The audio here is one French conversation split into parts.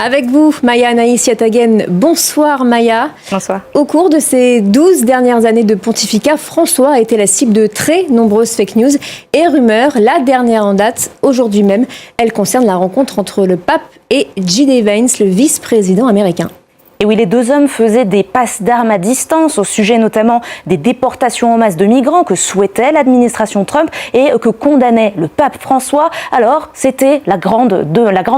Avec vous, Maya Anaïs Yatagen. Bonsoir Maya. Bonsoir. Au cours de ces 12 dernières années de pontificat, François a été la cible de très nombreuses fake news et rumeurs. La dernière en date, aujourd'hui même, elle concerne la rencontre entre le pape et J.D. Vance, le vice-président américain. Et oui, les deux hommes faisaient des passes d'armes à distance au sujet notamment des déportations en masse de migrants que souhaitait l'administration Trump et que condamnait le pape François. Alors, c'était la grande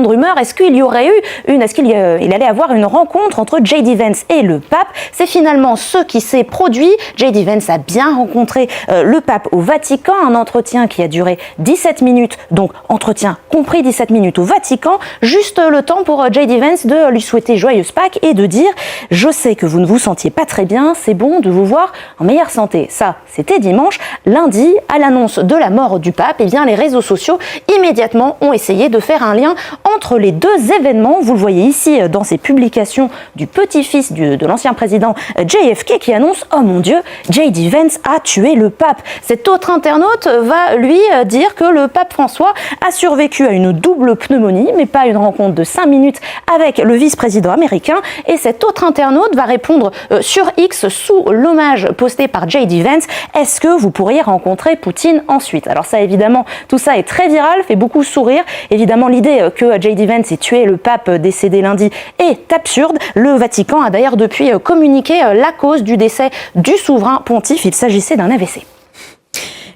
rumeur. Est-ce qu'il y aurait il allait avoir une rencontre entre J.D. Vance et le pape? C'est finalement ce qui s'est produit. J.D. Vance a bien rencontré le pape au Vatican, un entretien qui a duré 17 minutes, donc entretien compris 17 minutes au Vatican, juste le temps pour J.D. Vance de lui souhaiter joyeuse Pâques et de dire « Je sais que vous ne vous sentiez pas très bien, c'est bon de vous voir en meilleure santé ». Ça, c'était dimanche. Lundi, à l'annonce de la mort du pape, eh bien, les réseaux sociaux immédiatement ont essayé de faire un lien entre les deux événements. Vous le voyez ici dans ces publications du petit-fils de l'ancien président JFK qui annonce « Oh mon Dieu, J.D. Vance a tué le pape ». Cet autre internaute va lui dire que le pape François a survécu à une double pneumonie, mais pas une rencontre de 5 minutes avec le vice-président américain. Et cet autre internaute va répondre sur X sous l'hommage posté par J.D. Vance. Est-ce que vous pourriez rencontrer Poutine ensuite? Alors ça, évidemment, tout ça est très viral, fait beaucoup sourire. Évidemment, l'idée que J.D. Vance ait tué le pape décédé lundi est absurde. Le Vatican a d'ailleurs depuis communiqué la cause du décès du souverain pontife. Il s'agissait d'un AVC.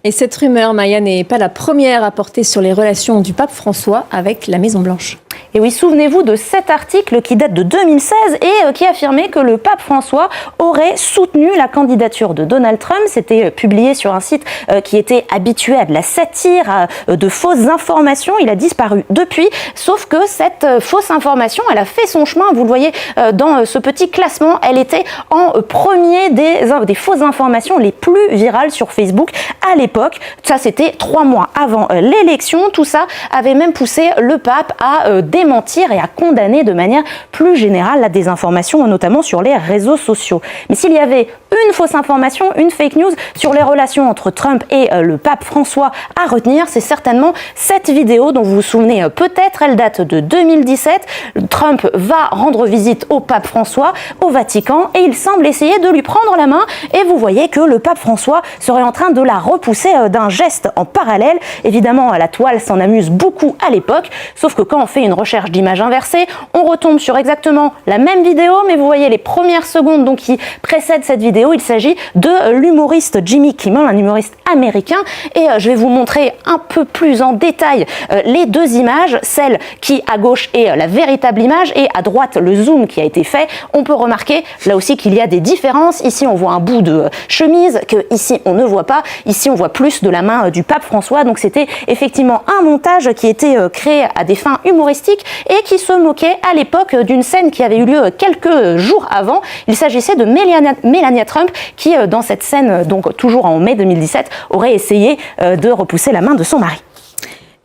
Et cette rumeur, Maya, n'est pas la première à porter sur les relations du pape François avec la Maison-Blanche. Et oui, souvenez-vous de cet article qui date de 2016 et qui affirmait que le pape François aurait soutenu la candidature de Donald Trump. C'était publié sur un site qui était habitué à de la satire, à de fausses informations. Il a disparu depuis, sauf que cette fausse information, elle a fait son chemin. Vous le voyez dans ce petit classement, elle était en premier des fausses informations les plus virales sur Facebook à l'époque. Ça, c'était 3 mois avant l'élection. Tout ça avait même poussé le pape à démentir et à condamner de manière plus générale la désinformation, notamment sur les réseaux sociaux. Mais s'il y avait une fausse information, une fake news sur les relations entre Trump et le pape François à retenir, c'est certainement cette vidéo dont vous vous souvenez peut-être. Elle date de 2017. Trump va rendre visite au pape François au Vatican et il semble essayer de lui prendre la main et vous voyez que le pape François serait en train de la repousser d'un geste en parallèle. Évidemment, la toile s'en amuse beaucoup à l'époque, sauf que quand on fait une recherche d'images inversées, on retombe sur exactement la même vidéo, mais vous voyez les premières secondes donc, qui précèdent cette vidéo. Il s'agit de l'humoriste Jimmy Kimmel, un humoriste américain, et je vais vous montrer un peu plus en détail les deux images, celle qui à gauche est la véritable image et à droite le zoom qui a été fait. On peut remarquer là aussi qu'il y a des différences. Ici on voit un bout de chemise que ici on ne voit pas. Ici on voit plus de la main du pape François. Donc c'était effectivement un montage qui était créé à des fins humoristiques et qui se moquait à l'époque d'une scène qui avait eu lieu quelques jours avant. Il s'agissait de Melania Trump qui, dans cette scène, donc toujours en mai 2017, aurait essayé de repousser la main de son mari.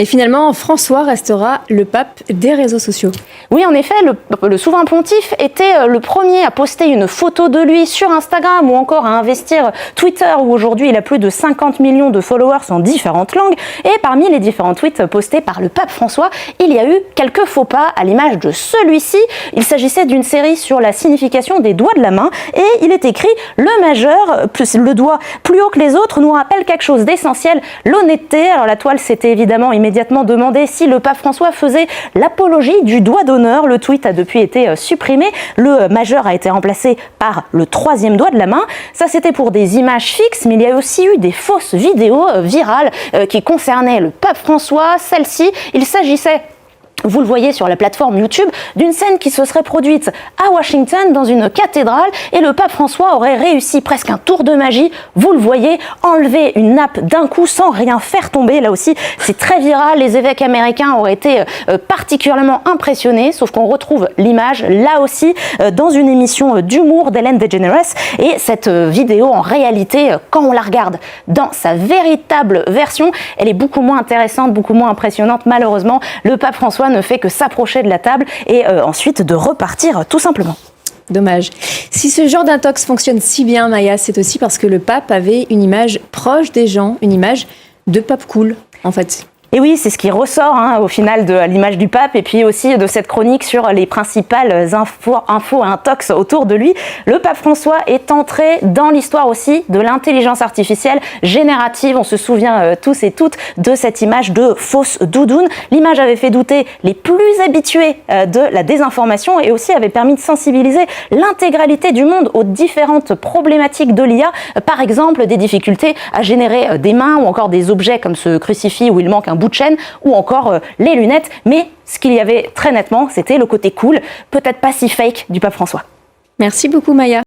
Et finalement, François restera le pape des réseaux sociaux. Oui, en effet, le souverain pontife était le premier à poster une photo de lui sur Instagram ou encore à investir Twitter où aujourd'hui il a plus de 50 millions de followers en différentes langues. Et parmi les différents tweets postés par le pape François, il y a eu quelques faux pas à l'image de celui-ci. Il s'agissait d'une série sur la signification des doigts de la main et il est écrit « Le majeur, plus le doigt plus haut que les autres, nous rappelle quelque chose d'essentiel, l'honnêteté ». Alors la toile s'était évidemment immédiatement demandé si le pape François faisait l'apologie du doigt d'honneur. Le tweet a depuis été supprimé. Le majeur a été remplacé par le 3e doigt de la main. Ça, c'était pour des images fixes, mais il y a aussi eu des fausses vidéos virales qui concernaient le pape François. Celle-ci, il s'agissait, vous le voyez sur la plateforme YouTube, d'une scène qui se serait produite à Washington dans une cathédrale et le pape François aurait réussi presque un tour de magie, vous le voyez, enlever une nappe d'un coup sans rien faire tomber. Là aussi, c'est très viral, les évêques américains auraient été particulièrement impressionnés, sauf qu'on retrouve l'image là aussi dans une émission d'humour d'Ellen DeGeneres et cette vidéo en réalité, quand on la regarde dans sa véritable version, elle est beaucoup moins intéressante, beaucoup moins impressionnante. Malheureusement, le pape François ne fait que s'approcher de la table et ensuite de repartir tout simplement. Dommage. Si ce genre d'intox fonctionne si bien, Maya, c'est aussi parce que le pape avait une image proche des gens, une image de pape cool, en fait. Et oui, c'est ce qui ressort au final de l'image du pape et puis aussi de cette chronique sur les principales infos intox autour de lui. Le pape François est entré dans l'histoire aussi de l'intelligence artificielle générative. On se souvient tous et toutes de cette image de fausse doudoune. L'image avait fait douter les plus habitués de la désinformation et aussi avait permis de sensibiliser l'intégralité du monde aux différentes problématiques de l'IA. Par exemple, des difficultés à générer des mains ou encore des objets comme ce crucifix où il manque un bout de chaîne ou encore les lunettes. Mais ce qu'il y avait très nettement, c'était le côté cool, peut-être pas si fake du pape François. Merci beaucoup Maya.